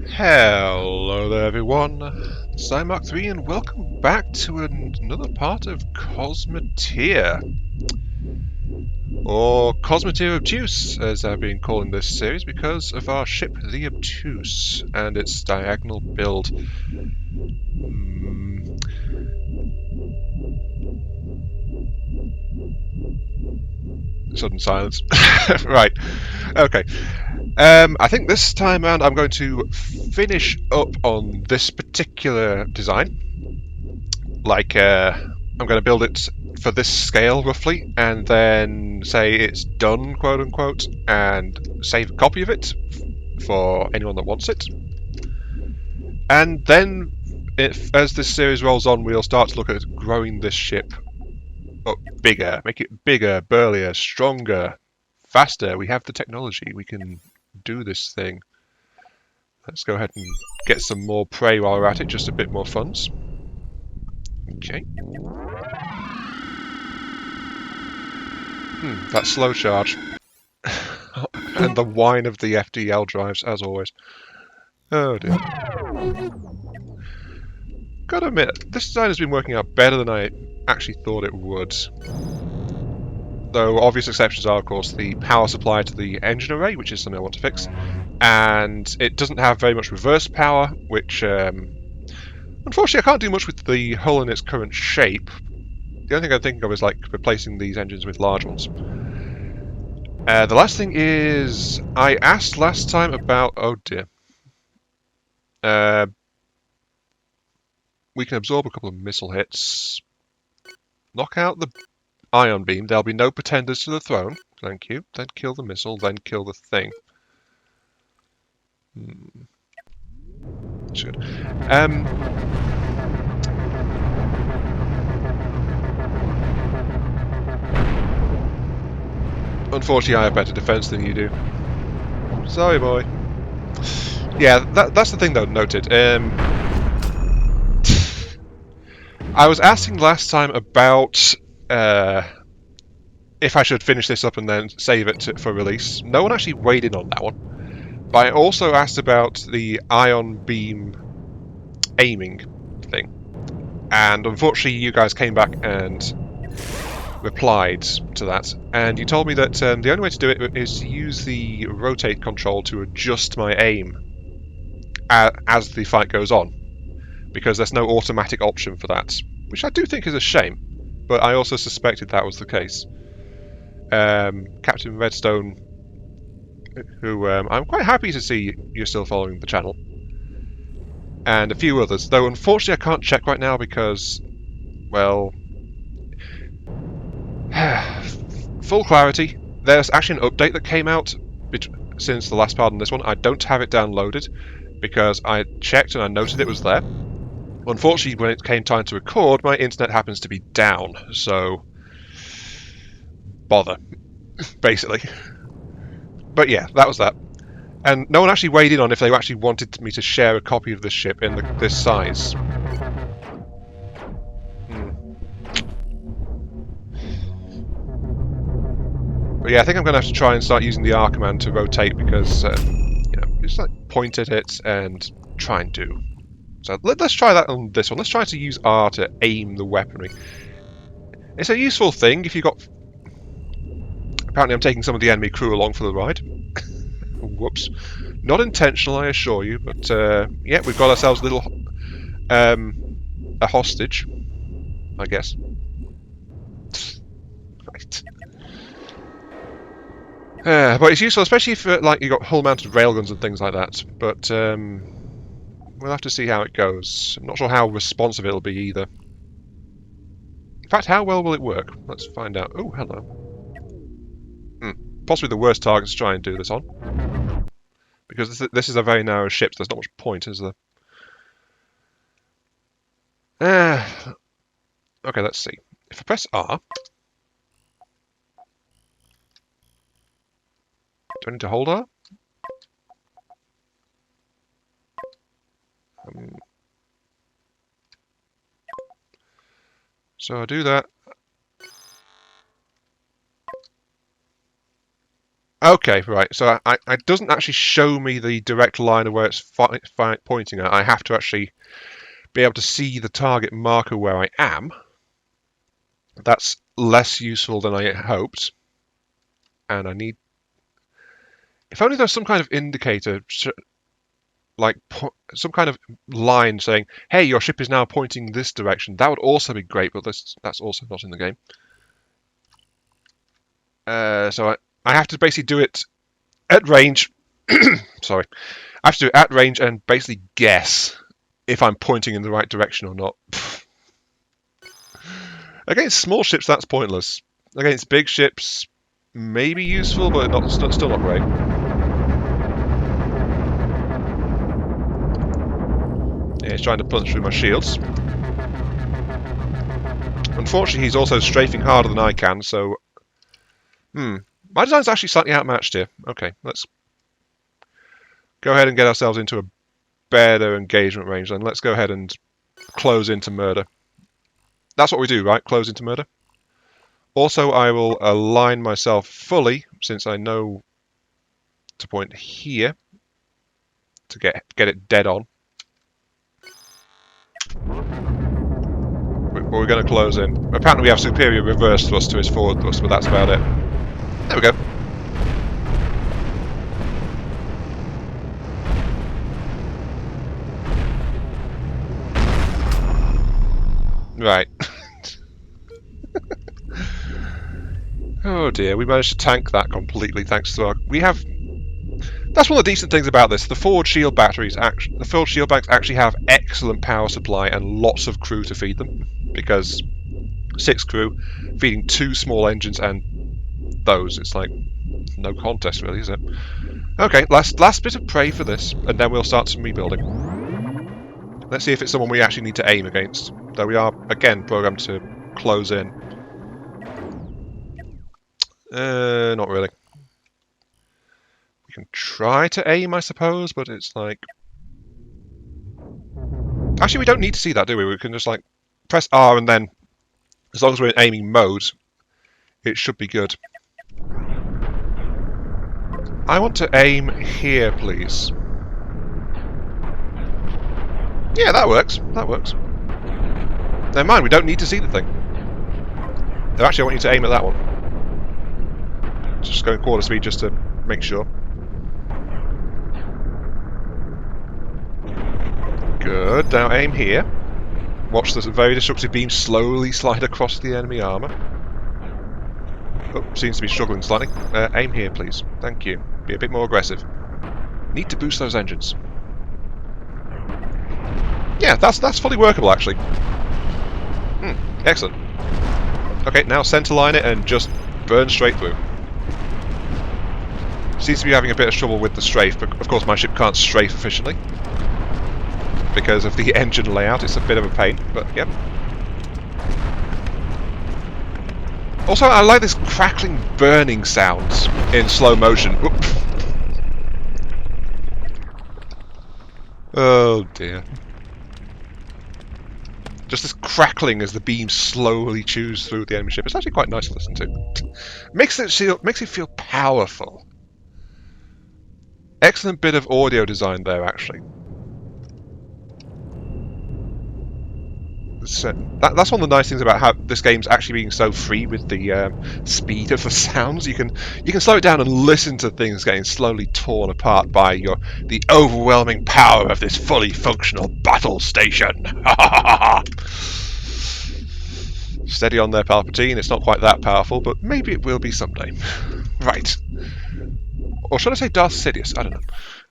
Hello there everyone, it's Mark3 and welcome back to another part of Cosmoteer. Or Cosmoteer Obtuse, as I've been calling this series because of our ship the Obtuse and its diagonal build. Sudden silence. Right, okay. I think this time around I'm going to finish up on this particular design. I'm going to build it for this scale roughly, and then say it's done, quote unquote, and save a copy of it for anyone that wants it. And then, as this series rolls on, we'll start to look at growing this ship up bigger, make it bigger, burlier, stronger, faster. We have the technology, we can do this thing. Let's go ahead and get some more prey while we're at it, just a bit more funds. Okay. That slow charge. And the whine of the FDL drives, as always. Oh dear. Gotta admit, this design has been working out better than I actually thought it would. Though obvious exceptions are, of course, the power supply to the engine array, which is something I want to fix. And it doesn't have very much reverse power, which, unfortunately, I can't do much with the hull in its current shape. The only thing I'm thinking of is, like, replacing these engines with large ones. The last thing is, I asked last time about... Oh dear. We can absorb a couple of missile hits. Knock out the ion beam. There'll be no pretenders to the throne. Thank you. Then kill the missile, then kill the thing. That's good. Unfortunately, I have better defense than you do. Sorry, boy. Yeah, that's the thing, though, noted. I was asking last time about if I should finish this up and then save it for release. No one actually weighed in on that one. But I also asked about the ion beam aiming thing. And unfortunately, you guys came back and replied to that. And you told me that the only way to do it is to use the rotate control to adjust my aim as the fight goes on. Because there's no automatic option for that. Which I do think is a shame. But I also suspected that was the case. Captain Redstone, who I'm quite happy to see you're still following the channel, and a few others, though unfortunately I can't check right now because, well, full clarity, there's actually an update that came out since the last part on this one. I don't have it downloaded because I checked and I noted it was there. Unfortunately, when it came time to record, my internet happens to be down, so bother, basically. But yeah, that was that. And no one actually weighed in on if they actually wanted me to share a copy of this ship in this size. But yeah, I think I'm going to have to try and start using the R command to rotate because, you know, just like point at it and try and do. So let's try that on this one. Let's try to use R to aim the weaponry. It's a useful thing if you've got... Apparently I'm taking some of the enemy crew along for the ride. Whoops. Not intentional, I assure you, but yeah, we've got ourselves a little... a hostage, I guess. Right. But it's useful, especially if like you got hull-mounted railguns and things like that. But we'll have to see how it goes. I'm not sure how responsive it'll be either. In fact, how well will it work? Let's find out. Oh, hello. Possibly the worst target to try and do this on, because this is a very narrow ship. So there's not much point, is there? Okay, let's see. If I press R. Do I need to hold R? So I do that. Okay, right. So it doesn't actually show me the direct line of where it's pointing at. I have to actually be able to see the target marker where I am. That's less useful than I hoped. And I need... If only there's some kind of indicator, like some kind of line saying, hey, your ship is now pointing this direction. That would also be great, but that's also not in the game. So I have to basically do it at range. Sorry. I have to do it at range and basically guess if I'm pointing in the right direction or not. Against small ships, that's pointless. Against big ships, maybe useful, but still not great. Yeah, he's trying to punch through my shields. Unfortunately, he's also strafing harder than I can, so... My design's actually slightly outmatched here. Okay, let's go ahead and get ourselves into a better engagement range then. Let's go ahead and close into murder. That's what we do, right? Close into murder. Also, I will align myself fully, since I know to point here to get it dead on. But we're going to close in. Apparently we have superior reverse thrust to his forward thrust, but that's about it. There we go. Right. Oh dear, we managed to tank that completely thanks to our... That's one of the decent things about this. The forward shield batteries, the forward shield banks actually have excellent power supply and lots of crew to feed them. Because 6 crew feeding 2 small engines and those, it's like no contest really, is it? Okay, last bit of prey for this, and then we'll start some rebuilding. Let's see if it's someone we actually need to aim against. Though we are, again, programmed to close in. Not really. We can try to aim, I suppose, but it's like... Actually, we don't need to see that, do we? We can just, like, press R and then, as long as we're in aiming mode, it should be good. I want to aim here, please. Yeah, that works. That works. Never mind, we don't need to see the thing. No, actually, I want you to aim at that one. Just going quarter speed just to make sure. Good. Now aim here. Watch this very disruptive beam slowly slide across the enemy armour. Oh, seems to be struggling slightly. Aim here, please. Thank you. Be a bit more aggressive. Need to boost those engines. Yeah, that's fully workable, actually. Excellent. Okay, now centerline it and just burn straight through. Seems to be having a bit of trouble with the strafe, but of course my ship can't strafe efficiently. Because of the engine layout, it's a bit of a pain, but yep. Also, I like this crackling, burning sounds in slow motion. Oop. Oh dear. Just this crackling as the beam slowly chews through the enemy ship. It's actually quite nice to listen to. Makes it feel powerful. Excellent bit of audio design there, actually. So that's one of the nice things about how this game's actually being so free with the speed of the sounds. You can slow it down and listen to things getting slowly torn apart by the overwhelming power of this fully functional battle station. Steady on there, Palpatine. It's not quite that powerful, but maybe it will be someday. Right. Or should I say Darth Sidious? I don't know.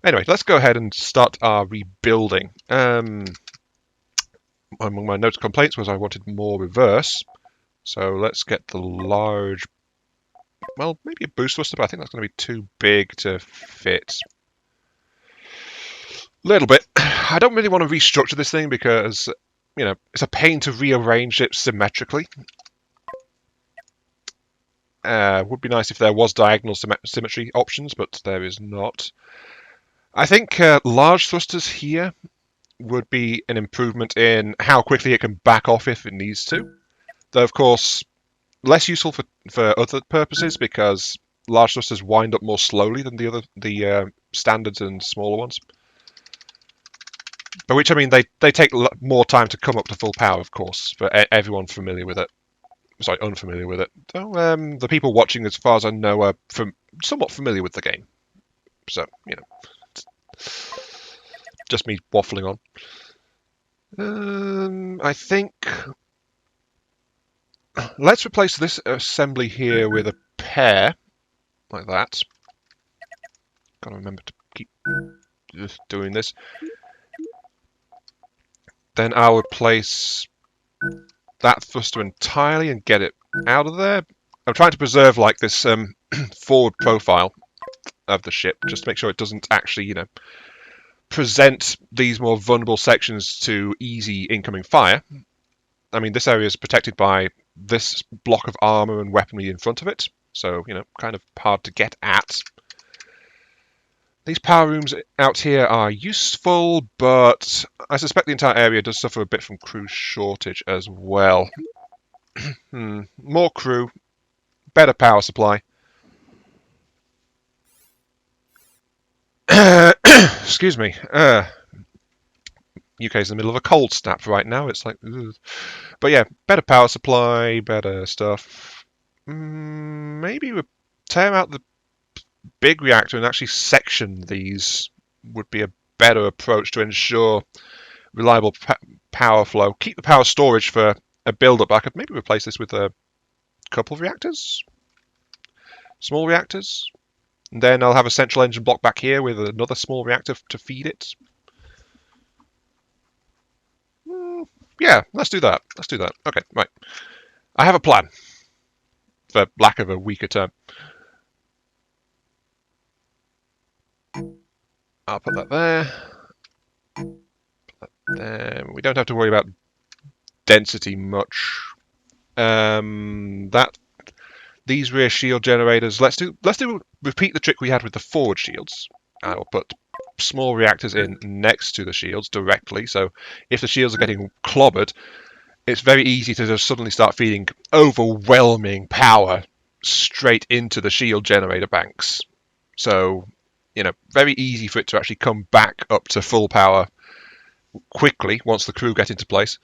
Anyway, let's go ahead and start our rebuilding. Among my notes complaints was I wanted more reverse. So let's get the large... Well, maybe a boost thruster, but I think that's going to be too big to fit. A little bit. I don't really want to restructure this thing because, you know, it's a pain to rearrange it symmetrically. Would be nice if there was diagonal symmetry options, but there is not. I think large thrusters here would be an improvement in how quickly it can back off if it needs to. Though, of course, less useful for other purposes because large thrusters wind up more slowly than the standards and smaller ones. By which I mean they take more time to come up to full power, of course, but everyone's familiar with it. Sorry, unfamiliar with it. So the people watching, as far as I know, are somewhat familiar with the game. So, you know, just me waffling on. I think let's replace this assembly here with a pair, like that. Gotta remember to keep just doing this. Then I'll replace that thruster entirely and get it out of there. I'm trying to preserve like this forward profile of the ship, just to make sure it doesn't actually, you know, present these more vulnerable sections to easy incoming fire. I mean, this area is protected by this block of armor and weaponry in front of it, so, you know, kind of hard to get at. These power rooms out here are useful, but I suspect the entire area does suffer a bit from crew shortage as well. More crew, better power supply. Excuse me. UK's in the middle of a cold snap right now. It's like, ugh. But yeah, better power supply, better stuff. Maybe we tear out the big reactor and actually section these would be a better approach to ensure reliable power flow. Keep the power storage for a build-up. I could maybe replace this with a couple of reactors, small reactors. And then I'll have a central engine block back here with another small reactor to feed it. Yeah, let's do that. Let's do that. Okay, right. I have a plan, for lack of a weaker term. I'll put that there. Put that there. We don't have to worry about density much. These rear shield generators. Let's repeat the trick we had with the forward shields. I will put small reactors in next to the shields directly. So if the shields are getting clobbered, it's very easy to just suddenly start feeding overwhelming power straight into the shield generator banks. So, you know, very easy for it to actually come back up to full power quickly once the crew get into place.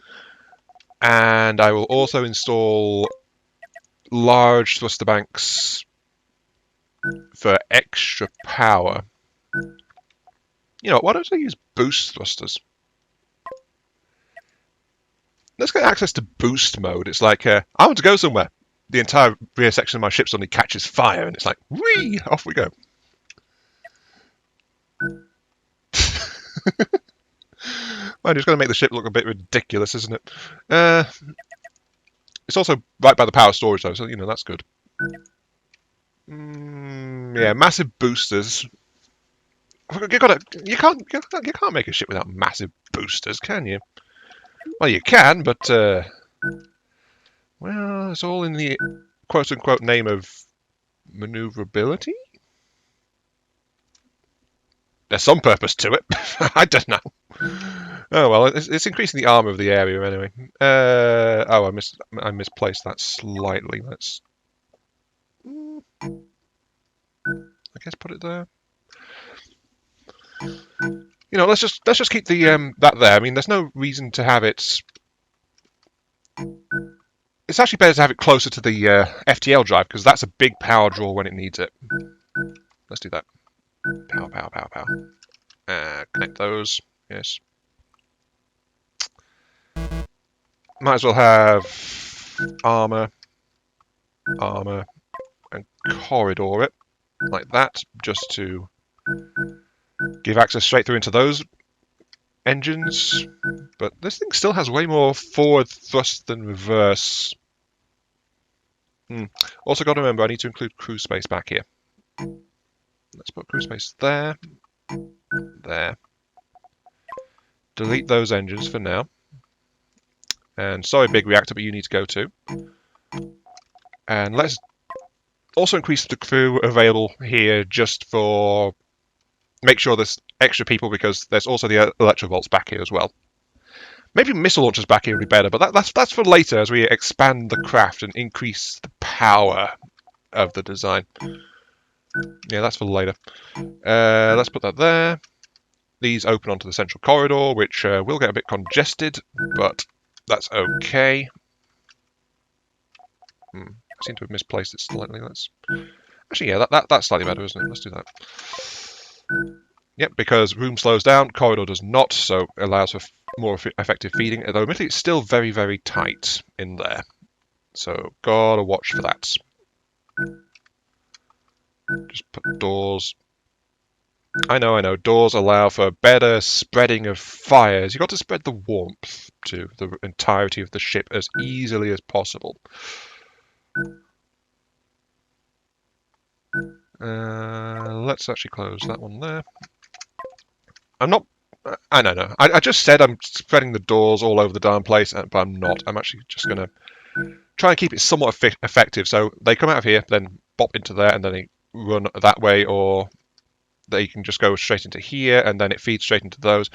And I will also install large thruster banks for extra power. You know, why don't I use boost thrusters? Let's get access to boost mode. It's like, I want to go somewhere. The entire rear section of my ship suddenly catches fire, and it's like, whee, off we go. Well, just going to make the ship look a bit ridiculous, isn't it? It's also right by the power storage, though, so, you know, that's good. Yeah, massive boosters. You can't make a ship without massive boosters, can you? Well, you can, but well, it's all in the quote-unquote name of maneuverability. There's some purpose to it. I don't know. Oh well, it's increasing the armor of the area anyway. Oh, I misplaced that slightly. Let's, I guess, put it there. You know, let's just keep the that there. I mean, there's no reason to have it. It's actually better to have it closer to the FTL drive because that's a big power draw when it needs it. Let's do that. Power, power, power, power. Connect those. Yes. Might as well have armor, and corridor it like that, just to give access straight through into those engines. But this thing still has way more forward thrust than reverse. Also got to remember, I need to include crew space back here. Let's put crew space there. There. Delete those engines for now. And sorry, big reactor, but you need to go too. And let's also increase the crew available here just for... Make sure there's extra people because there's also the electrovolts back here as well. Maybe missile launchers back here would be better, but that's for later as we expand the craft and increase the power of the design. Yeah, that's for later. Let's put that there. These open onto the central corridor, which will get a bit congested, but that's okay. I seem to have misplaced it slightly. Actually, yeah, that's slightly better, isn't it? Let's do that. Yep, because room slows down, corridor does not, so it allows for more effective feeding, although admittedly it's still very, very tight in there. So, gotta watch for that. Just put doors. I know, doors allow for better spreading of fires. You've got to spread the warmth to the entirety of the ship as easily as possible. Let's actually close that one there. I'm not... I don't know. I just said I'm spreading the doors all over the darn place, but I'm not. I'm actually just going to try and keep it somewhat effective. So they come out of here, then bop into there, and then they run that way, or they can just go straight into here, and then it feeds straight into those.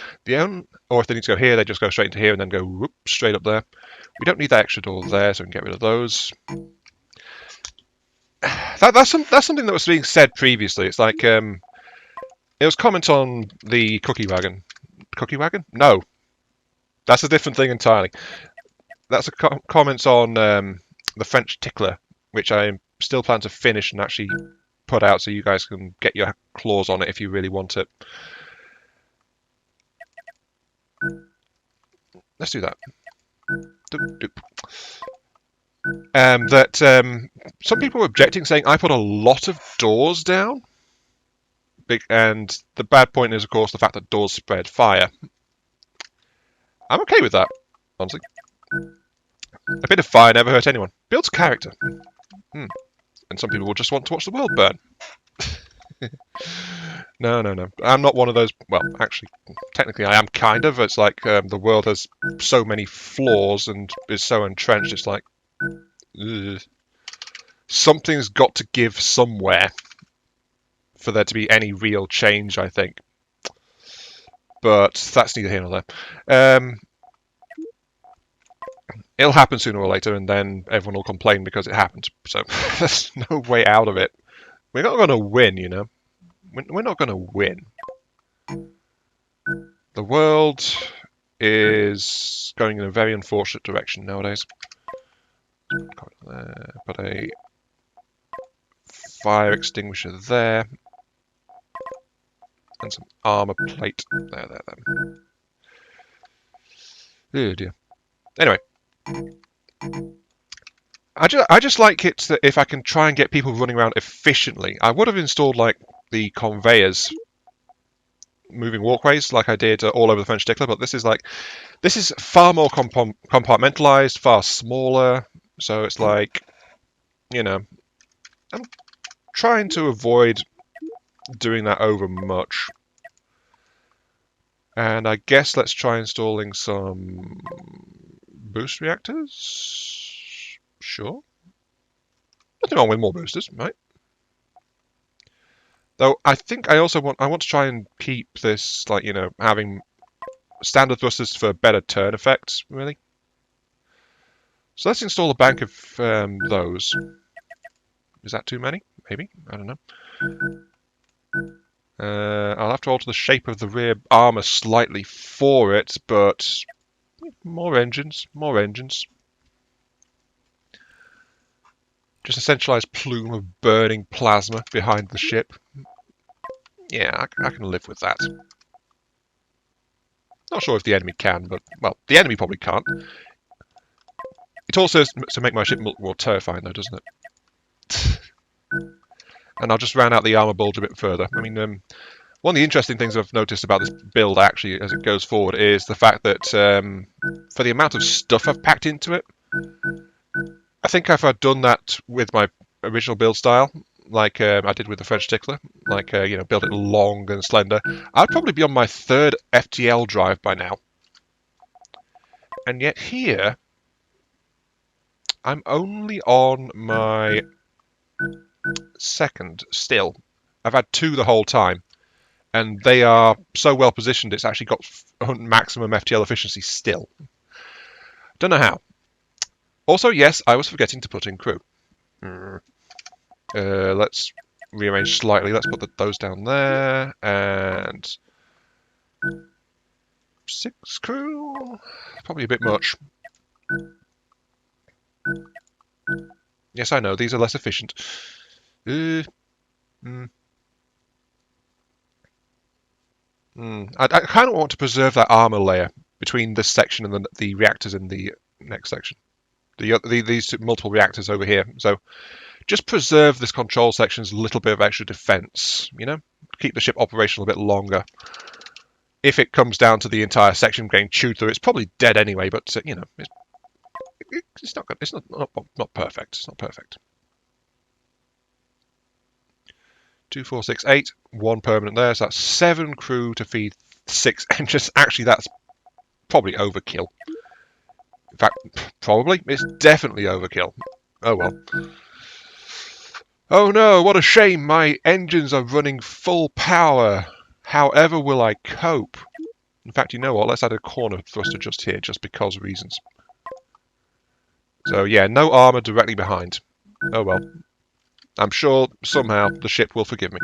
Or if they need to go here, they just go straight into here, and then go whoop, straight up there. We don't need that extra door there, so we can get rid of those. That's something that was being said previously. It's like it was comment on the cookie wagon. Cookie wagon? No, that's a different thing entirely. That's a comment on the French tickler, which I still plan to finish and actually put out so you guys can get your claws on it if you really want it. Let's do that. Doop, doop. Some people were objecting, saying I put a lot of doors down. And the bad point is, of course, the fact that doors spread fire. I'm okay with that, honestly. A bit of fire never hurt anyone. Builds character. And some people will just want to watch the world burn. No. I'm not one of those... Well, actually, technically I am kind of. It's like the world has so many flaws and is so entrenched, it's like... Ugh. Something's got to give somewhere for there to be any real change, I think. But that's neither here nor there. It'll happen sooner or later, and then everyone will complain because it happened. So there's no way out of it. We're not going to win, you know. We're not going to win. The world is going in a very unfortunate direction nowadays. Put a fire extinguisher there. And some armor plate. There. Oh dear. Anyway. I just like it that if I can try and get people running around efficiently. I would have installed like the conveyors, moving walkways like I did all over the French tickler, but this is far more compartmentalized, far smaller. So it's like, you know, I'm trying to avoid doing that over much. And I guess let's try installing some boost reactors. Sure. Nothing wrong with more boosters, right? Though I think I want to try and keep this, like, you know, having standard thrusters for better turn effects, really. So let's install a bank of those. Is that too many? Maybe. I don't know. I'll have to alter the shape of the rear armor slightly for it, but more engines. Just a centralized plume of burning plasma behind the ship. Yeah, I can live with that. Not sure if the enemy can, but, well, the enemy probably can't. It also to make my ship more terrifying, though, doesn't it? And I'll just round out the armor bulge a bit further. I mean, one of the interesting things I've noticed about this build, actually, as it goes forward, is the fact that for the amount of stuff I've packed into it, I think if I'd done that with my original build style, like I did with the French tickler, like, you know, build it long and slender, I'd probably be on my 3rd FTL drive by now. And yet here, I'm only on my 2nd still. I've had 2 the whole time, and they are so well positioned it's actually got maximum FTL efficiency still. Don't know how. Also, yes, I was forgetting to put in crew. Let's rearrange slightly. Let's put those down there. And 6 crew? Probably a bit much. Yes, I know, these are less efficient. I kind of want to preserve that armor layer between this section and the reactors in the next section. These multiple reactors over here. So just preserve this control section's little bit of extra defense, you know? Keep the ship operational a bit longer. If it comes down to the entire section getting chewed through, it's probably dead anyway, but, you know, it's not good. It's not perfect. It's not perfect. 2, 4, 6, 8. 1 permanent there, so that's 7 crew to feed 6 engines. Actually, that's probably overkill. In fact, probably. It's definitely overkill. Oh well. Oh no, what a shame. My engines are running full power. However will I cope? In fact, you know what? Let's add a corner thruster just here, just because reasons. So yeah, no armor directly behind. Oh well. I'm sure somehow the ship will forgive me.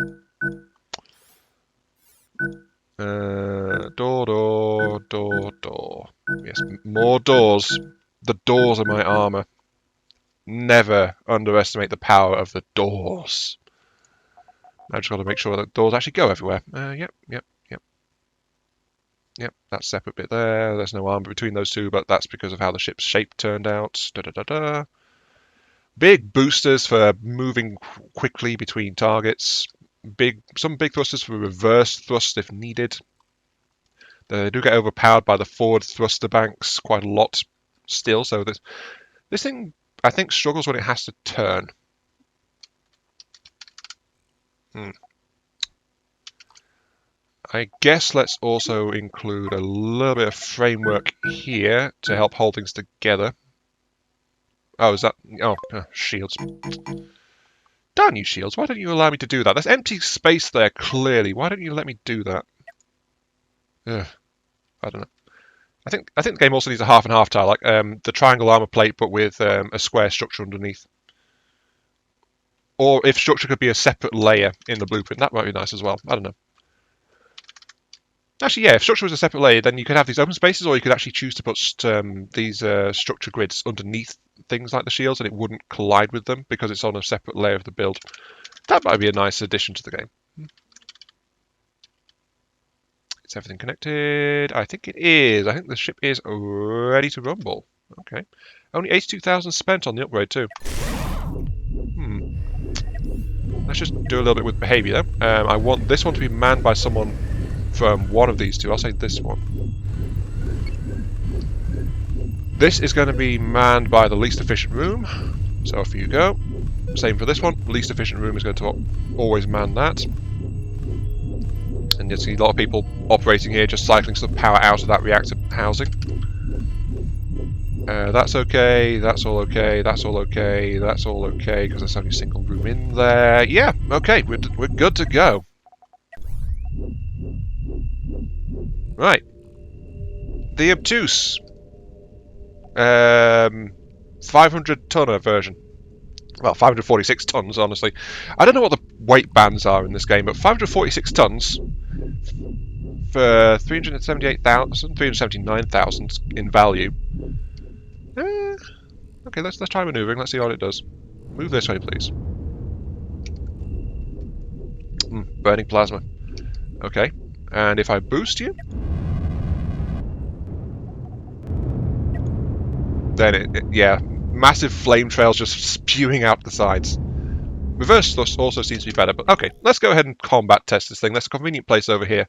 Door. Yes, more doors. The doors are my armor. Never underestimate the power of the doors. I just got to make sure that doors actually go everywhere. Yep, that separate bit there. There's no armor between those two, but that's because of how the ship's shape turned out. Big boosters for moving quickly between targets. Some big thrusters for reverse thrust if needed. They do get overpowered by the forward thruster banks quite a lot still, so this thing, I think, struggles when it has to turn. I guess let's also include a little bit of framework here to help hold things together. Oh, is that... Oh, shields. Darn you, shields. Why don't you allow me to do that? There's empty space there, clearly. Why don't you let me do that? Ugh. I don't know. I think the game also needs a half and half tile, like the triangle armor plate, but with a square structure underneath. Or if structure could be a separate layer in the blueprint, that might be nice as well. I don't know. Actually, yeah, if structure was a separate layer, then you could have these open spaces, or you could actually choose to put these structure grids underneath things like the shields, and it wouldn't collide with them because it's on a separate layer of the build. That might be a nice addition to the game. Is everything connected? I think it is. I think the ship is ready to rumble. Okay. Only 82,000 spent on the upgrade too. Let's just do a little bit with behaviour. I want this one to be manned by someone from one of these two. I'll say this one. This is going to be manned by the least efficient room. So off you go. Same for this one. Least efficient room is going to always man that. And you see a lot of people operating here, just cycling some power out of that reactor housing. That's okay, that's all okay, that's all okay, that's all okay, because there's only a single room in there. Yeah, okay, we're good to go. Right. The Obtuse. 500-tonner version. Well, 546 tons, honestly. I don't know what the weight bands are in this game, but 546 tons for 379,000 in value. Okay, let's try maneuvering. Let's see what it does. Move this way, please. Burning plasma. Okay, and if I boost you, then yeah, massive flame trails just spewing out the sides. Reverse thrust also seems to be better, but okay, let's go ahead and combat test this thing. There's a convenient place over here.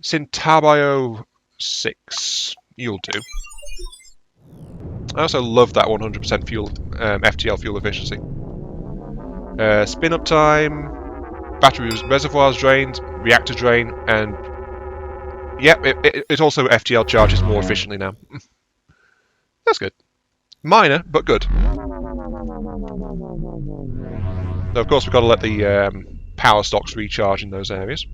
Cintabio 6. You'll do. I also love that 100% fuel, FTL fuel efficiency. Spin up time, battery reservoirs drained, reactor drain, and yep, it also FTL charges more efficiently now. That's good. Minor, but good. Now, of course, we've got to let the power stocks recharge in those areas.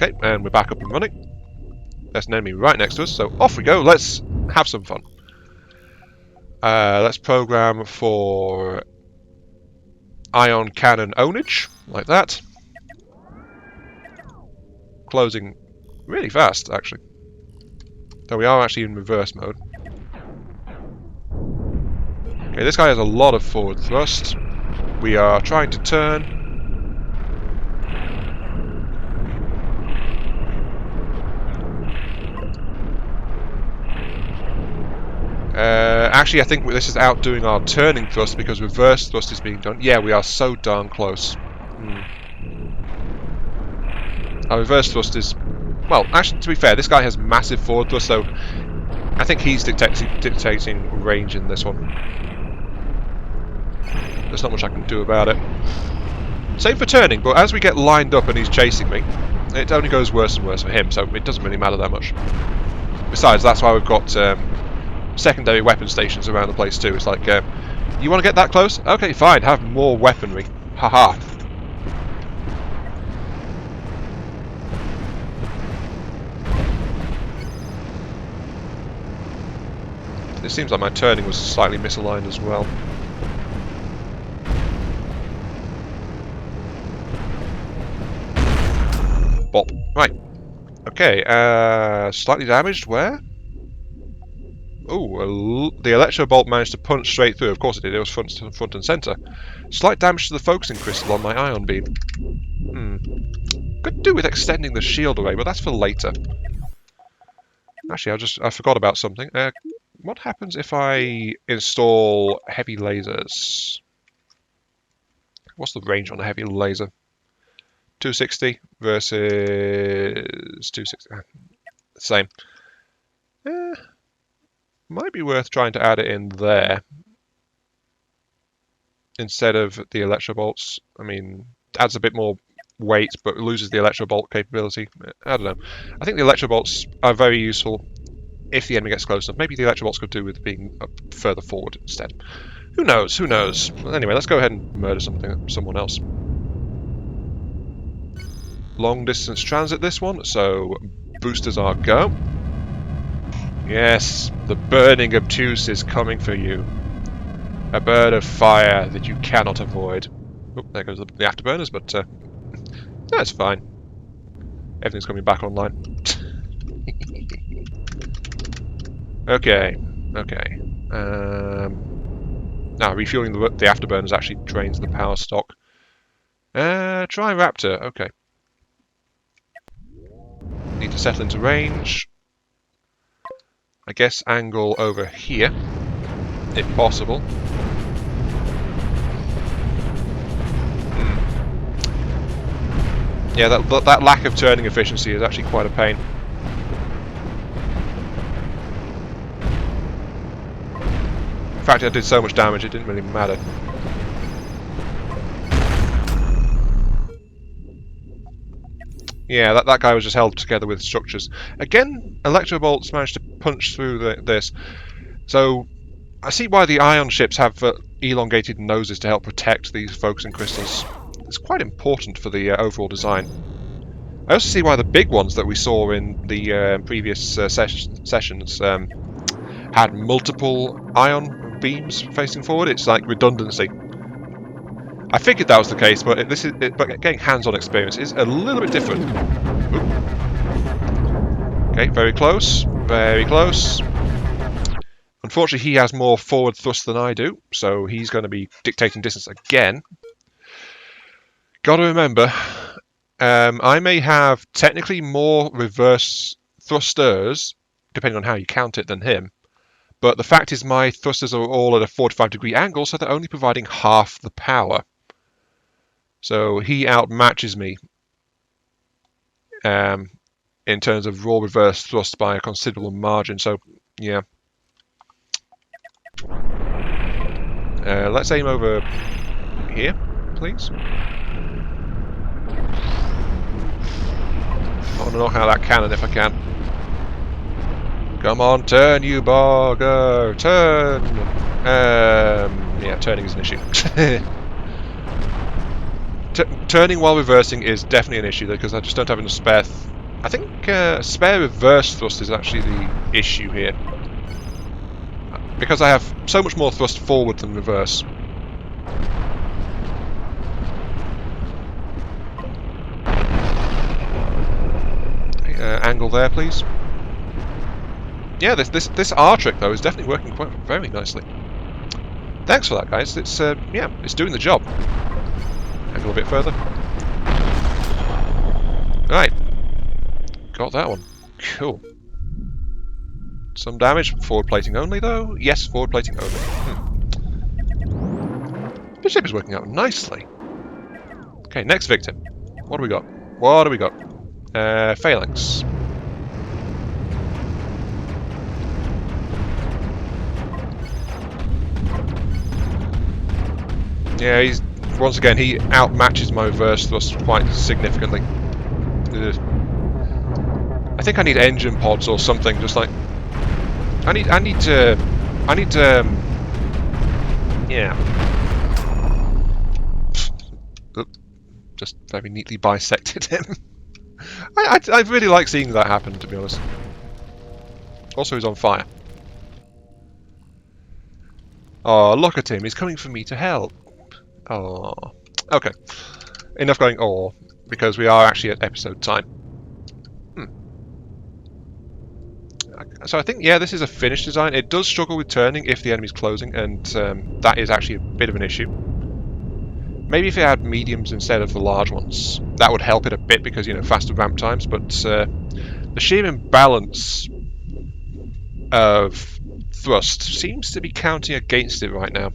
Okay, and we're back up and running. There's an enemy right next to us, so off we go. Let's have some fun. Let's program for ion cannon ownage, like that. Closing really fast, actually. So we are actually in reverse mode. Okay, this guy has a lot of forward thrust. We are trying to turn. Actually, I think this is outdoing our turning thrust because reverse thrust is being done. Yeah, we are so darn close. Our reverse thrust is... Well, actually, to be fair, this guy has massive forward thrust, so I think he's dictating range in this one. There's not much I can do about it. Same for turning, but as we get lined up and he's chasing me, it only goes worse and worse for him, so it doesn't really matter that much. Besides, that's why we've got secondary weapon stations around the place too. It's like, you want to get that close? Okay, fine, have more weaponry. Haha. It seems like my turning was slightly misaligned as well. Bop. Right. Okay, slightly damaged. Where? Oh, the electro bolt managed to punch straight through. Of course it did. It was front and centre. Slight damage to the focusing crystal on my ion beam. Could do with extending the shield array, but that's for later. Actually, I forgot about something. What happens if I install heavy lasers? What's the range on a heavy laser? 260 versus 260. Same. Might be worth trying to add it in there instead of the electro bolts. I mean, adds a bit more weight, but loses the electro bolt capability. I don't know. I think the electro bolts are very useful if the enemy gets close enough. Maybe the electro bolts could do with being further forward instead. Who knows? Who knows? Well, anyway, let's go ahead and murder someone else. Long distance transit this one, so boosters are go. Yes, the burning Obtuse is coming for you. A bird of fire that you cannot avoid. Oh, there goes the afterburners, but that's fine. Everything's coming back online. Okay. Now, refueling the afterburners actually drains the power stock. Try Raptor, okay. Need to settle into range. I guess angle over here, if possible. Yeah, that lack of turning efficiency is actually quite a pain. In fact, I did so much damage it didn't really matter. Yeah, that guy was just held together with structures. Again, electro bolts managed to punch through this. So, I see why the ion ships have elongated noses to help protect these focusing crystals. It's quite important for the overall design. I also see why the big ones that we saw in the previous sessions had multiple ion beams facing forward. It's like redundancy. I figured that was the case, but but getting hands-on experience is a little bit different. Oop. Okay, very close, very close. Unfortunately, he has more forward thrust than I do, so he's going to be dictating distance again. Got to remember, I may have technically more reverse thrusters, depending on how you count it, than him. But the fact is my thrusters are all at a 45-degree angle, so they're only providing half the power. So he outmatches me in terms of raw reverse thrust by a considerable margin. So, yeah. Let's aim over here, please. I want to knock out that cannon if I can. Come on, turn, you bogger! Turn! Yeah, turning is an issue. Turning while reversing is definitely an issue, because I just don't have enough spare... I think spare reverse thrust is actually the issue here. because I have so much more thrust forward than reverse. Angle there, please. Yeah, this R trick though is definitely working quite very nicely. Thanks for that, guys. It's yeah, it's doing the job. Angle a bit further. Right, got that one. Cool. Some damage. Forward plating only, though. Yes, forward plating only. This ship is working out nicely. Okay, next victim. What do we got? What do we got? Phalanx. Yeah, he's once again he outmatches my reverse thrust quite significantly. I think I need engine pods or something. Just like I need to yeah. Just very neatly bisected him. I really like seeing that happen, to be honest. Also, he's on fire. Oh, look at him. He's coming for me to help. Oh. Okay. Enough going oh, because we are actually at episode time. So I think, yeah, this is a finished design. It does struggle with turning if the enemy's closing, and that is actually a bit of an issue. Maybe if it had mediums instead of the large ones, that would help it a bit because, you know, faster ramp times, but the sheer imbalance of thrust seems to be counting against it right now.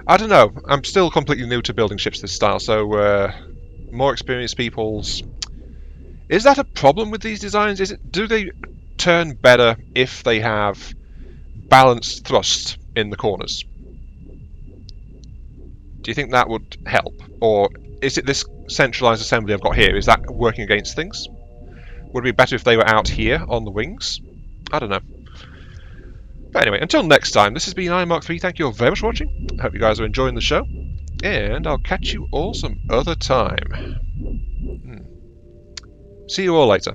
I don't know. I'm still completely new to building ships this style, so more experienced people's... Is that a problem with these designs? Do they turn better if they have balanced thrust in the corners? Do you think that would help? Or is it this centralized assembly I've got here? Is that working against things? Would it be better if they were out here on the wings? I don't know. But anyway, until next time, this has been IronMark3. Thank you all very much for watching. I hope you guys are enjoying the show. And I'll catch you all some other time. See you all later.